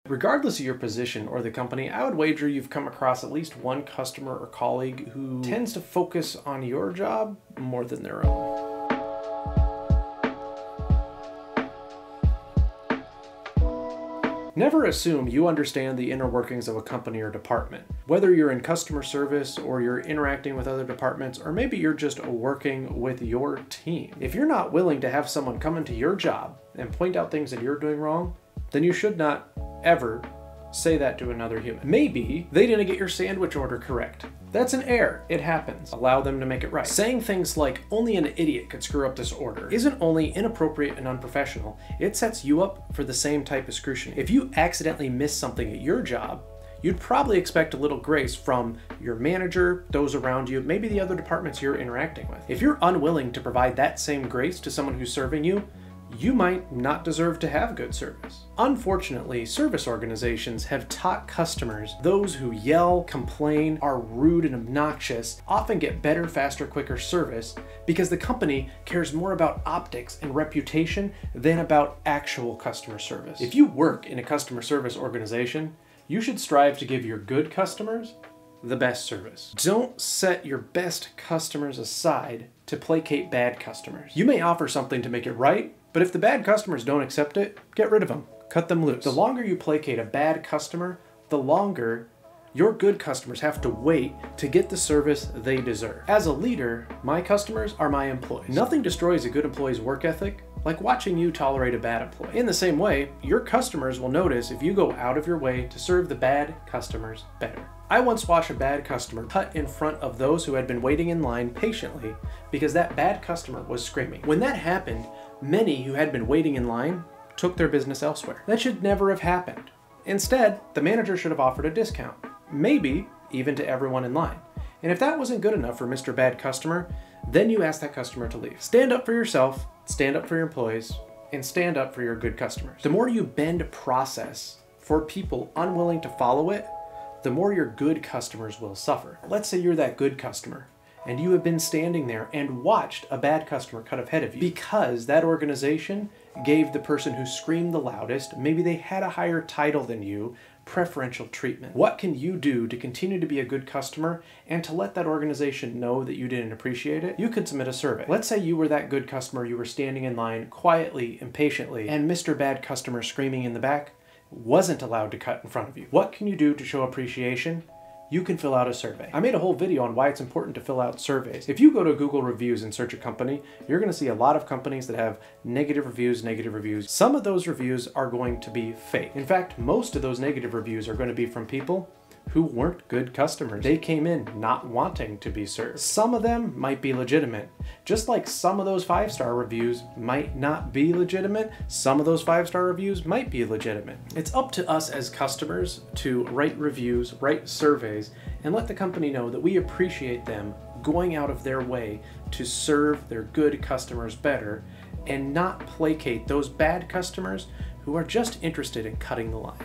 Regardless of your position or the company, I would wager you've come across at least one customer or colleague who tends to focus on your job more than their own. Never assume you understand the inner workings of a company or department. Whether you're in customer service or you're interacting with other departments, or maybe you're just working with your team. If you're not willing to have someone come into your job and point out things that you're doing wrong, then you should not ever say that to another human. Maybe they didn't get your sandwich order correct. That's an error. It happens. Allow them to make it right. Saying things like, only an idiot could screw up this order, isn't only inappropriate and unprofessional, it sets you up for the same type of scrutiny. If you accidentally miss something at your job, you'd probably expect a little grace from your manager, those around you, maybe the other departments you're interacting with. If you're unwilling to provide that same grace to someone who's serving you, you might not deserve to have good service. Unfortunately, service organizations have taught customers those who yell, complain, are rude and obnoxious often get better, faster, quicker service because the company cares more about optics and reputation than about actual customer service. If you work in a customer service organization, you should strive to give your good customers the best service. Don't set your best customers aside to placate bad customers. You may offer something to make it right, but if the bad customers don't accept it, get rid of them. Cut them loose. The longer you placate a bad customer, the longer your good customers have to wait to get the service they deserve. As a leader, my customers are my employees. Nothing destroys a good employee's work ethic like watching you tolerate a bad employee. In the same way, your customers will notice if you go out of your way to serve the bad customers better. I once watched a bad customer cut in front of those who had been waiting in line patiently because that bad customer was screaming. When that happened, many who had been waiting in line took their business elsewhere. That should never have happened. Instead, the manager should have offered a discount, maybe even to everyone in line. And if that wasn't good enough for Mr. Bad Customer, then you ask that customer to leave. Stand up for yourself, stand up for your employees, and stand up for your good customers. The more you bend process for people unwilling to follow it, the more your good customers will suffer. Let's say you're that good customer and you have been standing there and watched a bad customer cut ahead of you because that organization gave the person who screamed the loudest, maybe they had a higher title than you, preferential treatment. What can you do to continue to be a good customer and to let that organization know that you didn't appreciate it? You could submit a survey. Let's say you were that good customer, you were standing in line quietly and patiently, and Mr. Bad Customer screaming in the back wasn't allowed to cut in front of you. What can you do to show appreciation? You can fill out a survey. I made a whole video on why it's important to fill out surveys. If you go to Google reviews and search a company, you're gonna see a lot of companies that have negative reviews. Some of those reviews are going to be fake. In fact, most of those negative reviews are going to be from people who weren't good customers. They came in not wanting to be served. Some of them might be legitimate. Just like some of those 5-star reviews might not be legitimate, some of those 5-star reviews might be legitimate. It's up to us as customers to write reviews, write surveys, and let the company know that we appreciate them going out of their way to serve their good customers better and not placate those bad customers who are just interested in cutting the line.